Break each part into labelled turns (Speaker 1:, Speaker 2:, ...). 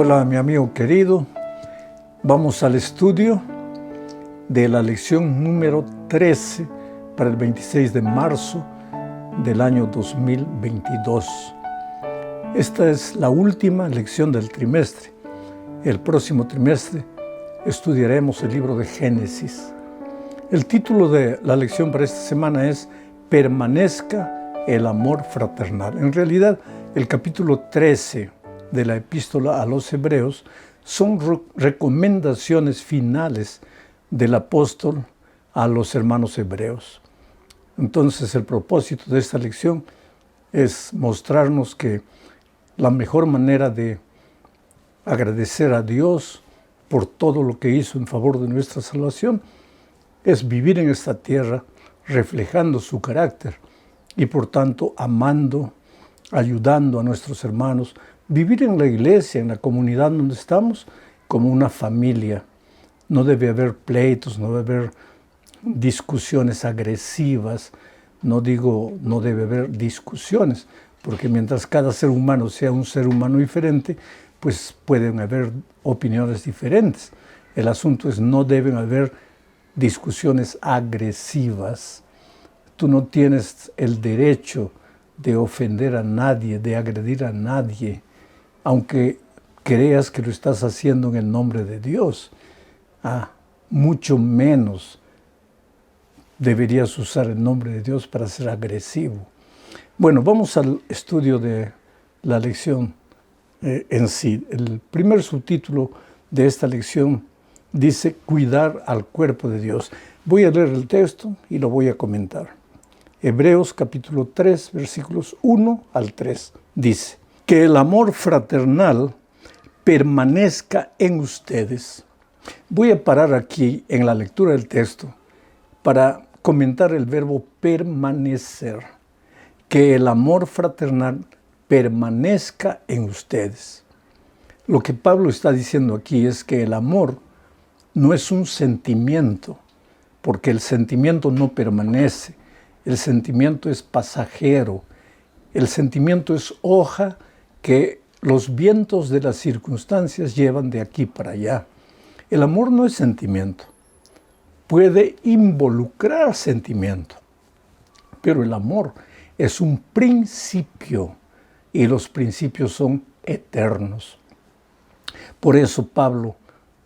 Speaker 1: Hola, mi amigo querido. Vamos al estudio de la lección número 13 para el 26 de marzo del año 2022. Esta es la última lección del trimestre. El próximo trimestre estudiaremos el libro de Génesis. El título de la lección para esta semana es Permanezca el amor fraternal. En realidad, el capítulo 13 de la epístola a los Hebreos son recomendaciones finales del apóstol a los hermanos hebreos. Entonces, el propósito de esta lección es mostrarnos que la mejor manera de agradecer a Dios por todo lo que hizo en favor de nuestra salvación es vivir en esta tierra reflejando su carácter y por tanto amando, ayudando a nuestros hermanos, vivir en la iglesia, en la comunidad donde estamos, como una familia. No debe haber pleitos, no debe haber discusiones agresivas. No debe haber discusiones, porque mientras cada ser humano sea un ser humano diferente, pues pueden haber opiniones diferentes. El asunto es no deben haber discusiones agresivas. Tú no tienes el derecho de ofender a nadie, de agredir a nadie, aunque creas que lo estás haciendo en el nombre de Dios. Mucho menos deberías usar el nombre de Dios para ser agresivo. Bueno, vamos al estudio de la lección en sí. El primer subtítulo de esta lección dice cuidar al cuerpo de Dios. Voy a leer el texto y lo voy a comentar. Hebreos capítulo 3, versículos 1 al 3 dice: que el amor fraternal permanezca en ustedes. Voy a parar aquí en la lectura del texto para comentar el verbo permanecer. Que el amor fraternal permanezca en ustedes. Lo que Pablo está diciendo aquí es que el amor no es un sentimiento, porque el sentimiento no permanece. El sentimiento es pasajero. El sentimiento es hoja que los vientos de las circunstancias llevan de aquí para allá. El amor no es sentimiento. Puede involucrar sentimiento, pero el amor es un principio y los principios son eternos. Por eso Pablo,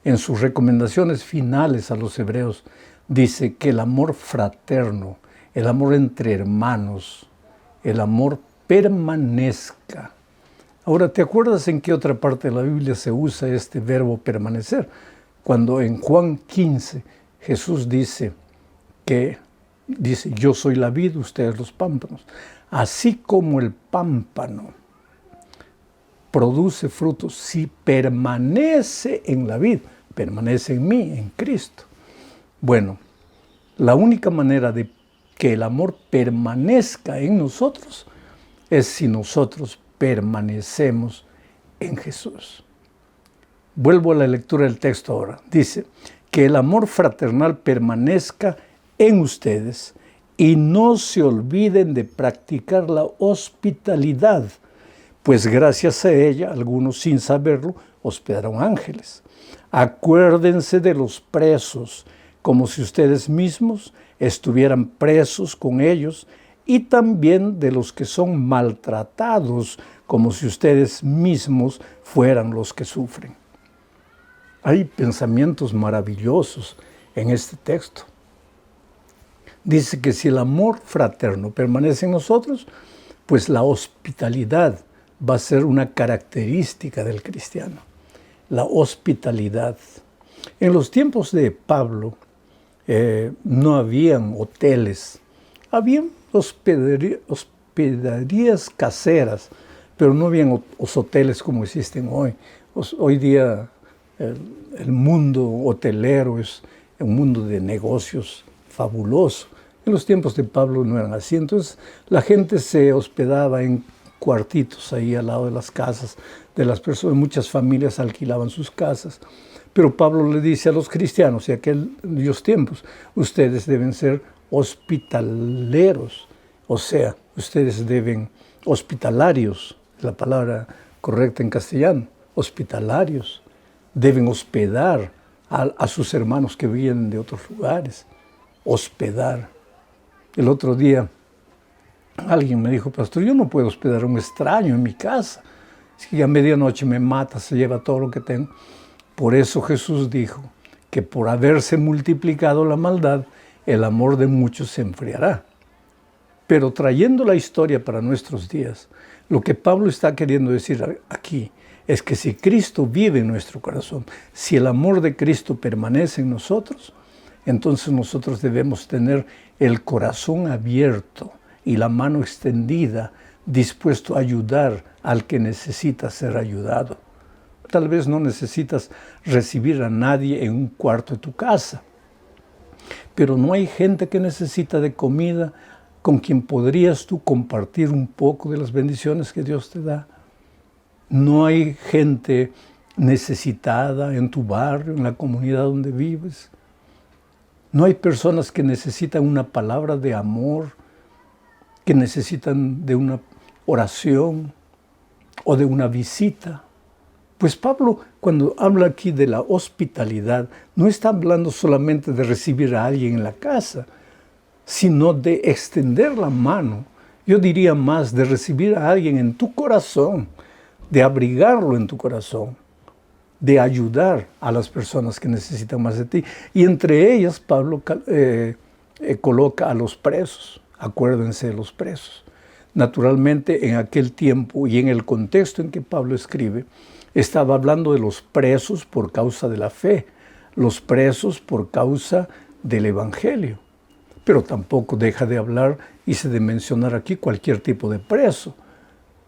Speaker 1: en sus recomendaciones finales a los hebreos, dice que el amor fraterno, el amor entre hermanos, el amor permanezca. Ahora, ¿te acuerdas en qué otra parte de la Biblia se usa este verbo permanecer? Cuando en Juan 15 Jesús dice, yo soy la vid, ustedes los pámpanos. Así como el pámpano produce frutos si permanece en la vid, permanece en mí, en Cristo. Bueno, la única manera de que el amor permanezca en nosotros es si nosotros permanecemos en Jesús. Vuelvo a la lectura del texto ahora. Dice, que el amor fraternal permanezca en ustedes y no se olviden de practicar la hospitalidad, pues gracias a ella, algunos sin saberlo, hospedaron ángeles. Acuérdense de los presos, como si ustedes mismos estuvieran presos con ellos, y también de los que son maltratados, como si ustedes mismos fueran los que sufren. Hay pensamientos maravillosos en este texto. Dice que si el amor fraterno permanece en nosotros, pues la hospitalidad va a ser una característica del cristiano. La hospitalidad. En los tiempos de Pablo no habían hoteles, habían hospederías caseras, pero no habían los hoteles como existen hoy. Hoy día el mundo hotelero es un mundo de negocios fabuloso. En los tiempos de Pablo no eran así. Entonces la gente se hospedaba en cuartitos ahí al lado de las casas de las personas. Muchas familias alquilaban sus casas. Pero Pablo le dice a los cristianos de aquellos tiempos, ustedes deben ser hospitaleros, o sea, hospitalarios, la palabra correcta en castellano, hospitalarios, deben hospedar a sus hermanos que vienen de otros lugares. Hospedar. El otro día alguien me dijo, pastor, yo no puedo hospedar a un extraño en mi casa. Es que a medianoche me mata, se lleva todo lo que tengo. Por eso Jesús dijo que por haberse multiplicado la maldad, el amor de muchos se enfriará. Pero trayendo la historia para nuestros días, lo que Pablo está queriendo decir aquí es que si Cristo vive en nuestro corazón, si el amor de Cristo permanece en nosotros, entonces nosotros debemos tener el corazón abierto y la mano extendida, dispuesto a ayudar al que necesita ser ayudado. Tal vez no necesitas recibir a nadie en un cuarto de tu casa, pero no hay gente que necesita de comida con quien podrías tú compartir un poco de las bendiciones que Dios te da. No hay gente necesitada en tu barrio, en la comunidad donde vives. No hay personas que necesitan una palabra de amor, que necesitan de una oración o de una visita. Pues Pablo, cuando habla aquí de la hospitalidad, no está hablando solamente de recibir a alguien en la casa, sino de extender la mano. Yo diría más de recibir a alguien en tu corazón, de abrigarlo en tu corazón, de ayudar a las personas que necesitan más de ti. Y entre ellas, Pablo coloca a los presos. Acuérdense de los presos. Naturalmente, en aquel tiempo y en el contexto en que Pablo escribe, estaba hablando de los presos por causa de la fe, los presos por causa del Evangelio. Pero tampoco deja de hablar y de mencionar aquí cualquier tipo de preso.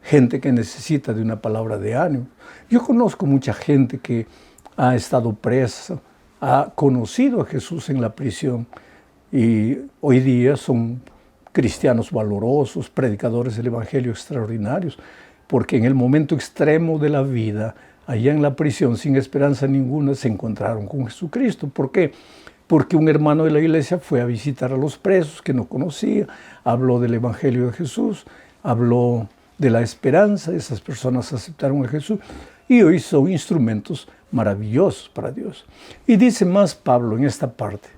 Speaker 1: Gente que necesita de una palabra de ánimo. Yo conozco mucha gente que ha estado presa, ha conocido a Jesús en la prisión y hoy día son cristianos valorosos, predicadores del Evangelio extraordinarios, porque en el momento extremo de la vida, allá en la prisión, sin esperanza ninguna, se encontraron con Jesucristo. ¿Por qué? Porque un hermano de la iglesia fue a visitar a los presos que no conocía, habló del Evangelio de Jesús, habló de la esperanza, esas personas aceptaron a Jesús y hoy son instrumentos maravillosos para Dios. Y dice más Pablo en esta parte,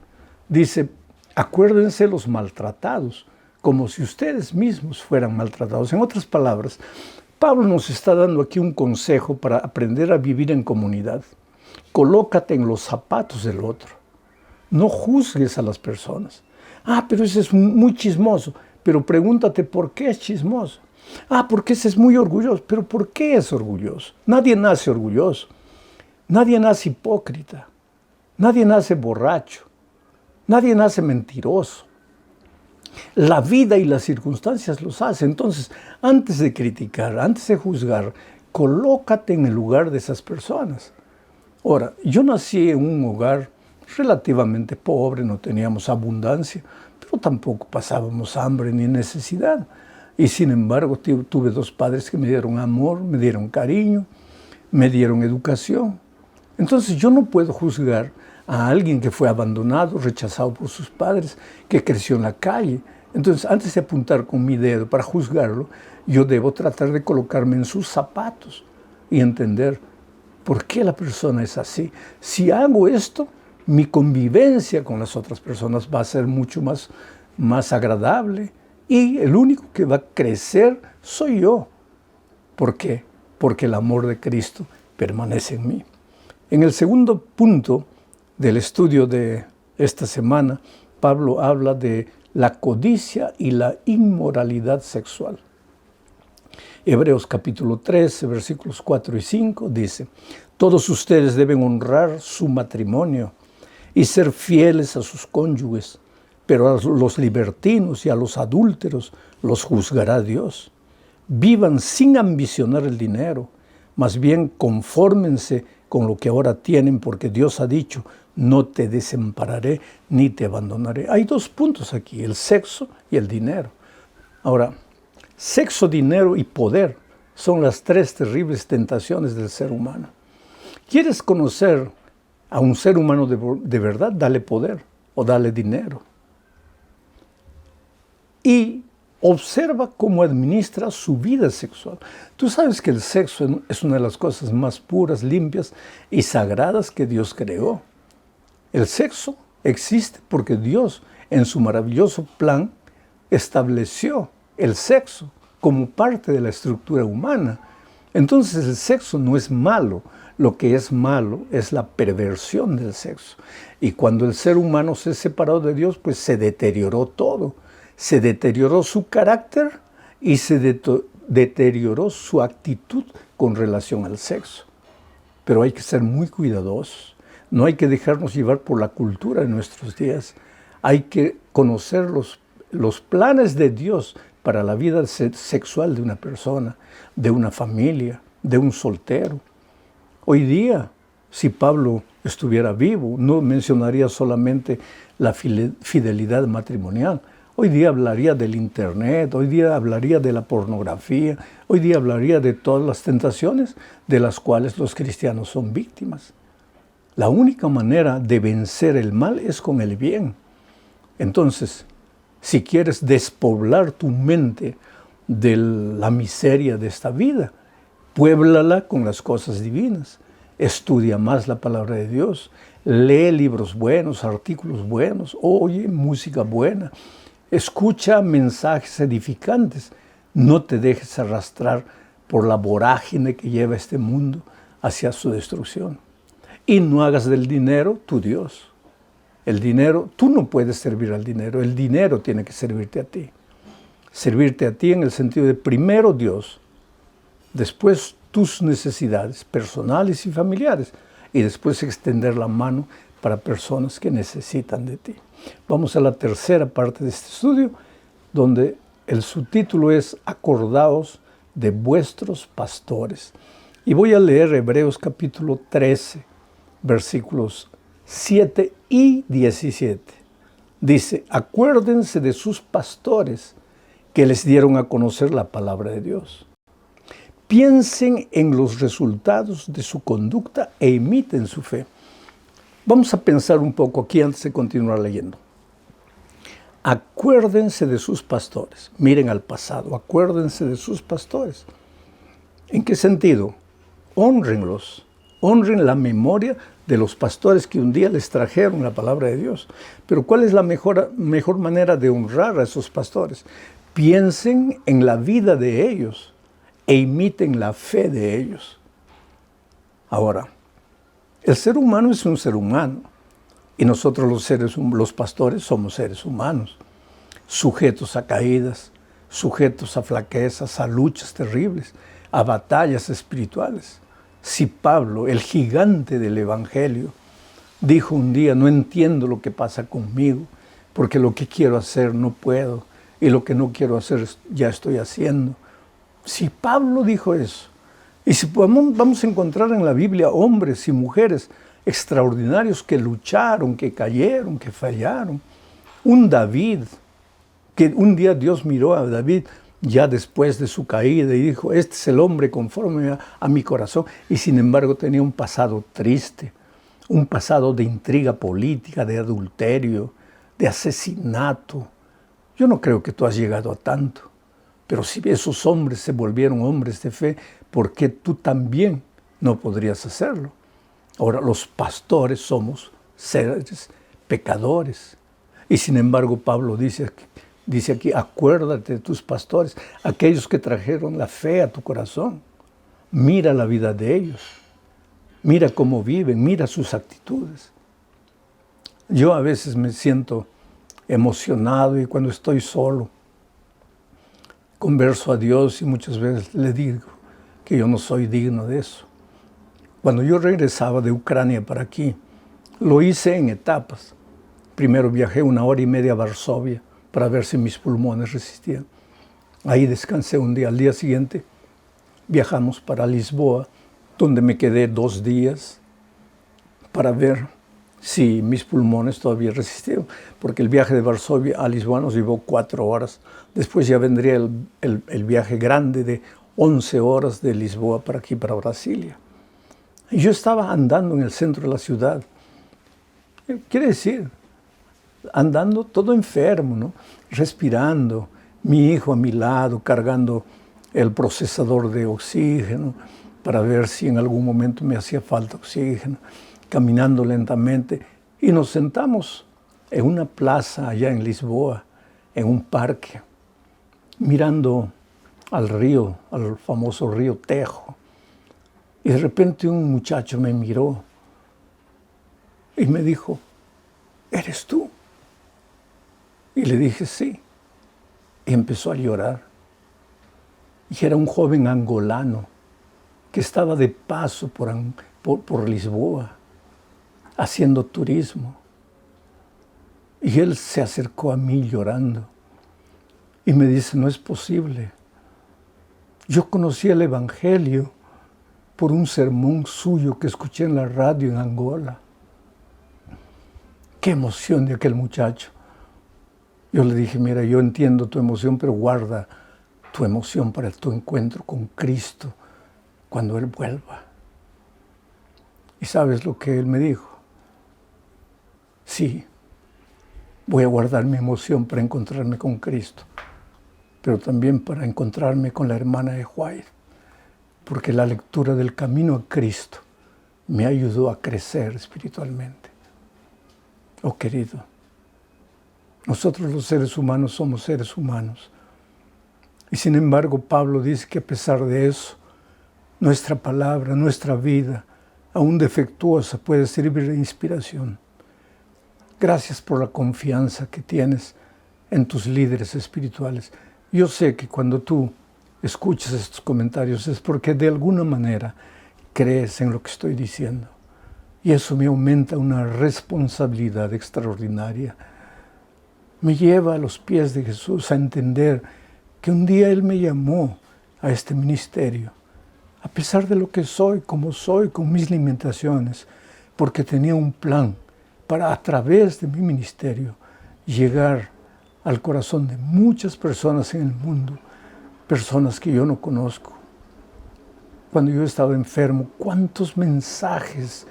Speaker 1: dice, acuérdense los maltratados, como si ustedes mismos fueran maltratados. En otras palabras, Pablo nos está dando aquí un consejo para aprender a vivir en comunidad. Colócate en los zapatos del otro. No juzgues a las personas. Pero ese es muy chismoso. Pero pregúntate por qué es chismoso. Porque ese es muy orgulloso. Pero ¿por qué es orgulloso? Nadie nace orgulloso. Nadie nace hipócrita. Nadie nace borracho. Nadie nace mentiroso. La vida y las circunstancias los hacen. Entonces, antes de criticar, antes de juzgar, colócate en el lugar de esas personas. Ahora, yo nací en un hogar relativamente pobre, no teníamos abundancia, pero tampoco pasábamos hambre ni necesidad. Y sin embargo, tuve dos padres que me dieron amor, me dieron cariño, me dieron educación. Entonces, yo no puedo juzgar a alguien que fue abandonado, rechazado por sus padres, que creció en la calle. Entonces, antes de apuntar con mi dedo para juzgarlo, yo debo tratar de colocarme en sus zapatos y entender por qué la persona es así. Si hago esto, mi convivencia con las otras personas va a ser mucho más agradable y el único que va a crecer soy yo. ¿Por qué? Porque el amor de Cristo permanece en mí. En el segundo punto del estudio de esta semana, Pablo habla de la codicia y la inmoralidad sexual. Hebreos capítulo 13, versículos 4 y 5 dice, todos ustedes deben honrar su matrimonio y ser fieles a sus cónyuges, pero a los libertinos y a los adúlteros los juzgará Dios. Vivan sin ambicionar el dinero, más bien confórmense con lo que ahora tienen, porque Dios ha dicho, no te desampararé ni te abandonaré. Hay dos puntos aquí, el sexo y el dinero. Ahora, sexo, dinero y poder son las tres terribles tentaciones del ser humano. ¿Quieres conocer a un ser humano de verdad? Dale poder o dale dinero. Y Observa cómo administra su vida sexual. Tú sabes que el sexo es una de las cosas más puras, limpias y sagradas que Dios creó. El sexo existe porque Dios, en su maravilloso plan, estableció el sexo como parte de la estructura humana. Entonces el sexo no es malo. Lo que es malo es la perversión del sexo. Y cuando el ser humano se separó de Dios, pues se deterioró todo. Se deterioró su carácter y se deterioró su actitud con relación al sexo. Pero hay que ser muy cuidadosos. No hay que dejarnos llevar por la cultura de nuestros días. Hay que conocer los planes de Dios para la vida sexual de una persona, de una familia, de un soltero. Hoy día, si Pablo estuviera vivo, no mencionaría solamente la fidelidad matrimonial. Hoy día hablaría del internet, hoy día hablaría de la pornografía, hoy día hablaría de todas las tentaciones de las cuales los cristianos son víctimas. La única manera de vencer el mal es con el bien. Entonces, si quieres despoblar tu mente de la miseria de esta vida, puéblala con las cosas divinas. Estudia más la palabra de Dios, lee libros buenos, artículos buenos, oye música buena, escucha mensajes edificantes. No te dejes arrastrar por la vorágine que lleva este mundo hacia su destrucción. Y no hagas del dinero tu Dios. El dinero, tú no puedes servir al dinero, el dinero tiene que servirte a ti. Servirte a ti en el sentido de primero Dios, después tus necesidades personales y familiares, y después extender la mano para personas que necesitan de ti. Vamos a la tercera parte de este estudio, donde el subtítulo es Acordaos de vuestros pastores. Y voy a leer Hebreos capítulo 13, versículos 7 y 17. Dice, acuérdense de sus pastores que les dieron a conocer la palabra de Dios. Piensen en los resultados de su conducta e imiten su fe. Vamos a pensar un poco aquí antes de continuar leyendo. Acuérdense de sus pastores. Miren al pasado, acuérdense de sus pastores. ¿En qué sentido? Hónrenlos. Honren la memoria de los pastores que un día les trajeron la palabra de Dios. Pero ¿cuál es la mejor manera de honrar a esos pastores? Piensen en la vida de ellos e imiten la fe de ellos. Ahora, el ser humano es un ser humano y nosotros los pastores somos seres humanos, sujetos a caídas, sujetos a flaquezas, a luchas terribles, a batallas espirituales. Si Pablo, el gigante del Evangelio, dijo un día, no entiendo lo que pasa conmigo, porque lo que quiero hacer no puedo, y lo que no quiero hacer ya estoy haciendo. Si Pablo dijo eso, y si vamos a encontrar en la Biblia hombres y mujeres extraordinarios que lucharon, que cayeron, que fallaron. Un David, que un día Dios miró a David ya después de su caída y dijo, este es el hombre conforme a mi corazón. Y sin embargo tenía un pasado triste, un pasado de intriga política, de adulterio, de asesinato. Yo no creo que tú has llegado a tanto, pero si esos hombres se volvieron hombres de fe, ¿por qué tú también no podrías hacerlo? Ahora, los pastores somos seres pecadores. Y sin embargo, Pablo dice aquí, acuérdate de tus pastores, aquellos que trajeron la fe a tu corazón. Mira la vida de ellos. Mira cómo viven, mira sus actitudes. Yo a veces me siento emocionado y cuando estoy solo, converso a Dios y muchas veces le digo que yo no soy digno de eso. Cuando yo regresaba de Ucrania para aquí, lo hice en etapas. Primero viajé 1 hora y media a Varsovia para ver si mis pulmones resistían. Ahí descansé un día. Al día siguiente viajamos para Lisboa, donde me quedé 2 días para ver si mis pulmones todavía resistían, porque el viaje de Varsovia a Lisboa nos llevó 4 horas. Después ya vendría el viaje grande de 11 horas de Lisboa para aquí, para Brasilia. Y yo estaba andando en el centro de la ciudad. Quiere decir, andando todo enfermo, ¿no? Respirando, Mi hijo a mi lado cargando el procesador de oxígeno para ver si en algún momento me hacía falta oxígeno, caminando lentamente. Y nos sentamos en una plaza allá en Lisboa, en un parque, mirando al río, al famoso río Tejo. Y de repente un muchacho me miró y me dijo, ¿eres tú? Y le dije, sí. Y empezó a llorar. Y era un joven angolano que estaba de paso por Lisboa, haciendo turismo. Y él se acercó a mí llorando y me dice, no es posible. Yo conocí el Evangelio por un sermón suyo que escuché en la radio en Angola. Qué emoción de aquel muchacho. Yo le dije, mira, yo entiendo tu emoción, pero guarda tu emoción para tu encuentro con Cristo cuando Él vuelva. ¿Y sabes lo que él me dijo? Sí, voy a guardar mi emoción para encontrarme con Cristo, pero también para encontrarme con la hermana de White, porque la lectura del camino a Cristo me ayudó a crecer espiritualmente. Oh, querido, nosotros los seres humanos somos seres humanos. Y sin embargo, Pablo dice que a pesar de eso, nuestra palabra, nuestra vida, aún defectuosa, puede servir de inspiración. Gracias por la confianza que tienes en tus líderes espirituales. Yo sé que cuando tú escuchas estos comentarios es porque de alguna manera crees en lo que estoy diciendo. Y eso me aumenta una responsabilidad extraordinaria. Me lleva a los pies de Jesús a entender que un día Él me llamó a este ministerio, a pesar de lo que soy, con mis limitaciones, porque tenía un plan para, a través de mi ministerio, llegar al corazón de muchas personas en el mundo, personas que yo no conozco. Cuando yo estaba enfermo, cuántos mensajes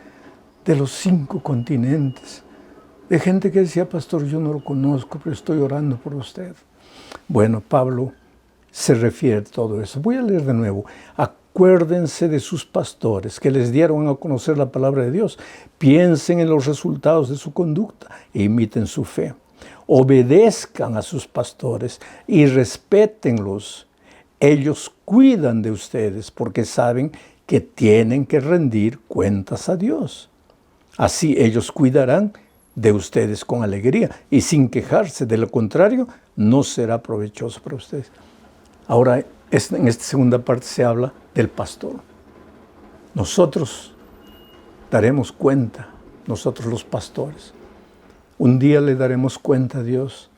Speaker 1: de los 5 continentes, de gente que decía, pastor, yo no lo conozco, pero estoy orando por usted. Bueno, Pablo se refiere a todo eso. Voy a leer de nuevo. Acuérdense de sus pastores que les dieron a conocer la palabra de Dios. Piensen en los resultados de su conducta e imiten su fe. Obedezcan a sus pastores y respétenlos. Ellos cuidan de ustedes porque saben que tienen que rendir cuentas a Dios. Así ellos cuidarán de ustedes con alegría y sin quejarse. De lo contrario, no será provechoso para ustedes. Ahora, en esta segunda parte se habla del pastor. Nosotros daremos cuenta, nosotros los pastores. Un día le daremos cuenta a Dios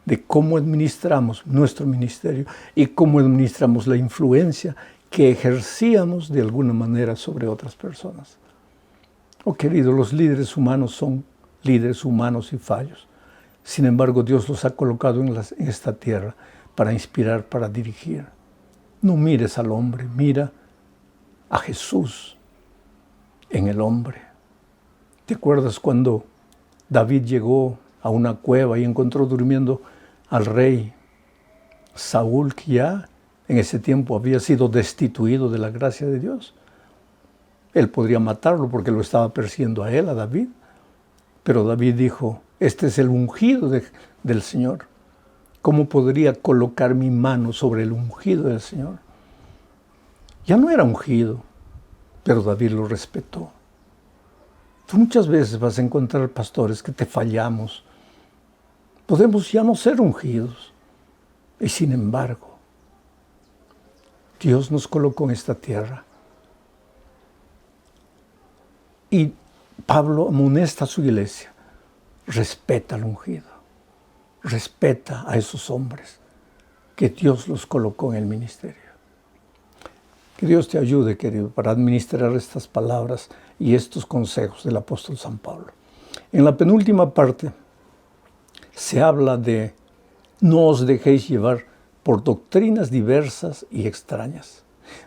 Speaker 1: de cómo administramos nuestro ministerio y cómo administramos la influencia que ejercíamos de alguna manera sobre otras personas. Oh, querido, los líderes humanos son líderes humanos y fallos. Sin embargo, Dios los ha colocado en esta tierra para inspirar, para dirigir. No mires al hombre, mira a Jesús en el hombre. ¿Te acuerdas cuando David llegó a una cueva y encontró durmiendo al rey Saúl, que ya en ese tiempo había sido destituido de la gracia de Dios? Él podría matarlo porque lo estaba persiguiendo a él, a David. Pero David dijo, este es el ungido del Señor. ¿Cómo podría colocar mi mano sobre el ungido del Señor? Ya no era ungido, pero David lo respetó. Tú muchas veces vas a encontrar pastores que te fallamos. Podemos ya no ser ungidos. Y sin embargo, Dios nos colocó en esta tierra. Y Pablo amonesta a su iglesia. Respeta al ungido. Respeta a esos hombres que Dios los colocó en el ministerio. Que Dios te ayude, querido, para administrar estas palabras y estos consejos del apóstol San Pablo. En la penúltima parte se habla de no os dejéis llevar por doctrinas diversas y extrañas.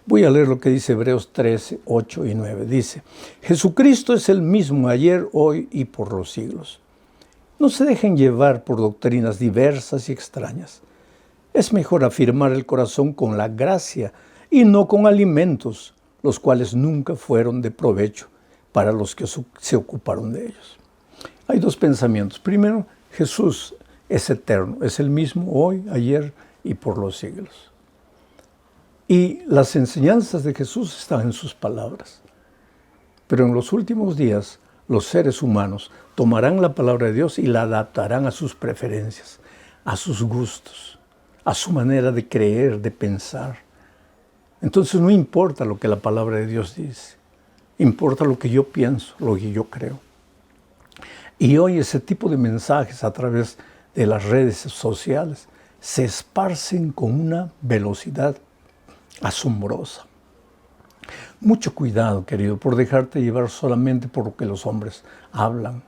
Speaker 1: Voy a leer lo que dice Hebreos 13, 8 y 9. Dice, Jesucristo es el mismo ayer, hoy y por los siglos. No se dejen llevar por doctrinas diversas y extrañas. Es mejor afirmar el corazón con la gracia y no con alimentos, los cuales nunca fueron de provecho para los que se ocuparon de ellos. Hay dos pensamientos. Primero, Jesús es eterno, es el mismo hoy, ayer y por los siglos. Y las enseñanzas de Jesús están en sus palabras. Pero en los últimos días, los seres humanos tomarán la palabra de Dios y la adaptarán a sus preferencias, a sus gustos, a su manera de creer, de pensar. Entonces no importa lo que la palabra de Dios dice, importa lo que yo pienso, lo que yo creo. Y hoy ese tipo de mensajes a través de las redes sociales se esparcen con una velocidad asombrosa. Mucho cuidado, querido, por dejarte llevar solamente por lo que los hombres hablan.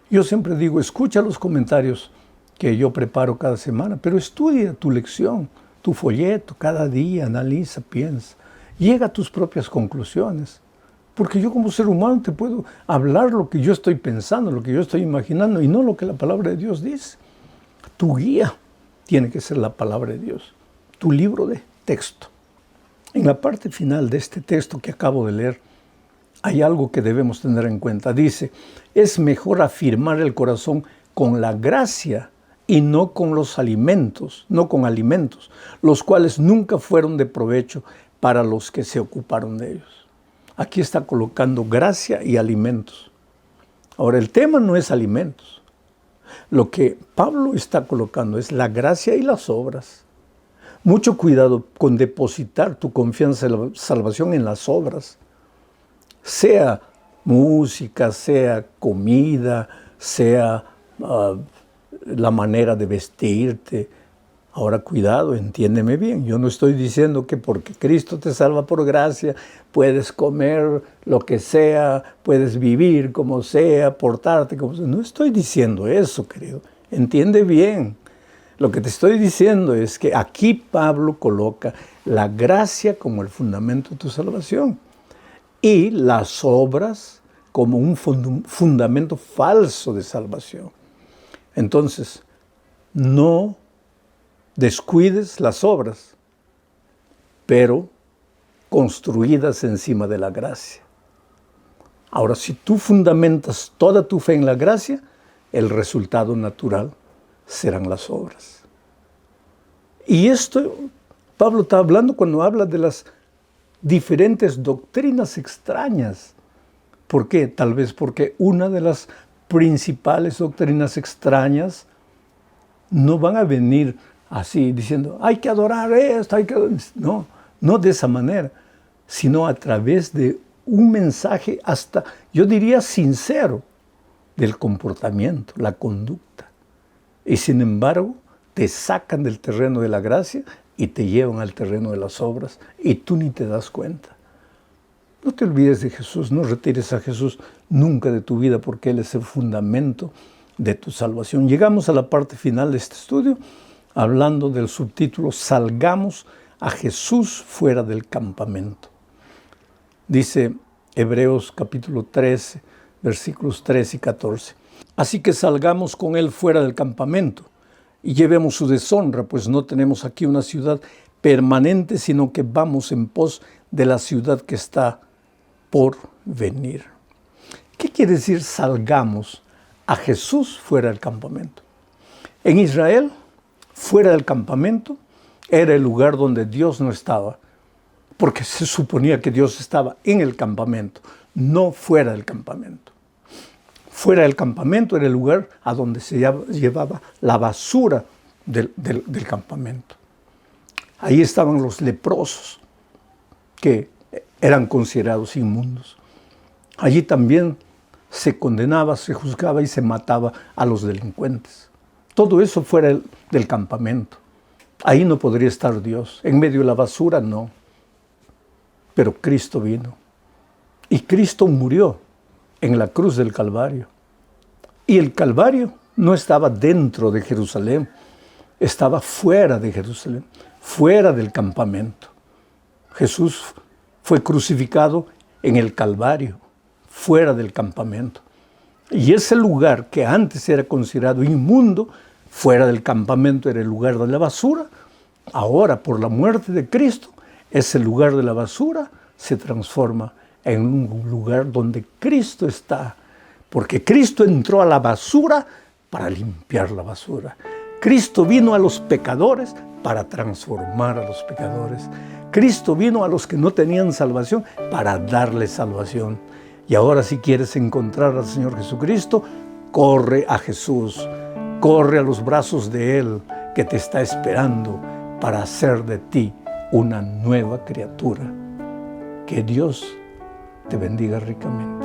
Speaker 1: Yo siempre digo, escucha los comentarios que yo preparo cada semana, pero estudia tu lección, tu folleto, cada día, analiza, piensa, llega a tus propias conclusiones. Porque yo como ser humano te puedo hablar lo que yo estoy pensando, lo que yo estoy imaginando, y no lo que la palabra de Dios dice. Tu guía tiene que ser la palabra de Dios, tu libro de texto. En la parte final de este texto que acabo de leer, hay algo que debemos tener en cuenta. Dice, es mejor afirmar el corazón con la gracia y no con los alimentos, no con alimentos, los cuales nunca fueron de provecho para los que se ocuparon de ellos. Aquí está colocando gracia y alimentos. Ahora, el tema no es alimentos. Lo que Pablo está colocando es la gracia y las obras. Mucho cuidado con depositar tu confianza en la salvación en las obras. Sea música, sea comida, sea la manera de vestirte. Ahora cuidado, entiéndeme bien. Yo no estoy diciendo que porque Cristo te salva por gracia, puedes comer lo que sea, puedes vivir como sea, portarte como sea. No estoy diciendo eso, querido. Entiende bien. Lo que te estoy diciendo es que aquí Pablo coloca la gracia como el fundamento de tu salvación y las obras como un fundamento falso de salvación. Entonces, no descuides las obras, pero construidas encima de la gracia. Ahora, si tú fundamentas toda tu fe en la gracia, el resultado natural serán las obras. Y esto Pablo está hablando cuando habla de las diferentes doctrinas extrañas. ¿Por qué? Tal vez porque una de las principales doctrinas extrañas no van a venir así diciendo, hay que adorar esto, hay que... No, no de esa manera, sino a través de un mensaje hasta, yo diría, sincero del comportamiento, la conducta. Y sin embargo, te sacan del terreno de la gracia y te llevan al terreno de las obras y tú ni te das cuenta. No te olvides de Jesús, no retires a Jesús nunca de tu vida porque Él es el fundamento de tu salvación. Llegamos a la parte final de este estudio hablando del subtítulo Salgamos a Jesús fuera del campamento. Dice Hebreos capítulo 13, versículos 13 y 14. Así que salgamos con Él fuera del campamento y llevemos su deshonra, pues no tenemos aquí una ciudad permanente, sino que vamos en pos de la ciudad que está por venir. ¿Qué quiere decir salgamos a Jesús fuera del campamento? En Israel, fuera del campamento, era el lugar donde Dios no estaba, porque se suponía que Dios estaba en el campamento, no fuera del campamento. Fuera del campamento era el lugar a donde se llevaba la basura del campamento. Ahí estaban los leprosos, que eran considerados inmundos. Allí también se condenaba, se juzgaba y se mataba a los delincuentes. Todo eso fuera del campamento. Ahí no podría estar Dios. En medio de la basura, no. Pero Cristo vino. Y Cristo murió en la cruz del Calvario. Y el Calvario no estaba dentro de Jerusalén, estaba fuera de Jerusalén, fuera del campamento. Jesús fue crucificado en el Calvario, fuera del campamento. Y ese lugar que antes era considerado inmundo, fuera del campamento era el lugar de la basura, Ahora, por la muerte de Cristo, ese lugar de la basura se transforma en un lugar donde Cristo está. Porque Cristo entró a la basura para limpiar la basura. Cristo vino a los pecadores para transformar a los pecadores. Cristo vino a los que no tenían salvación para darles salvación. Y ahora, si quieres encontrar al Señor Jesucristo, corre a Jesús, corre a los brazos de Él, que te está esperando para hacer de ti una nueva criatura. Que Dios te bendiga ricamente.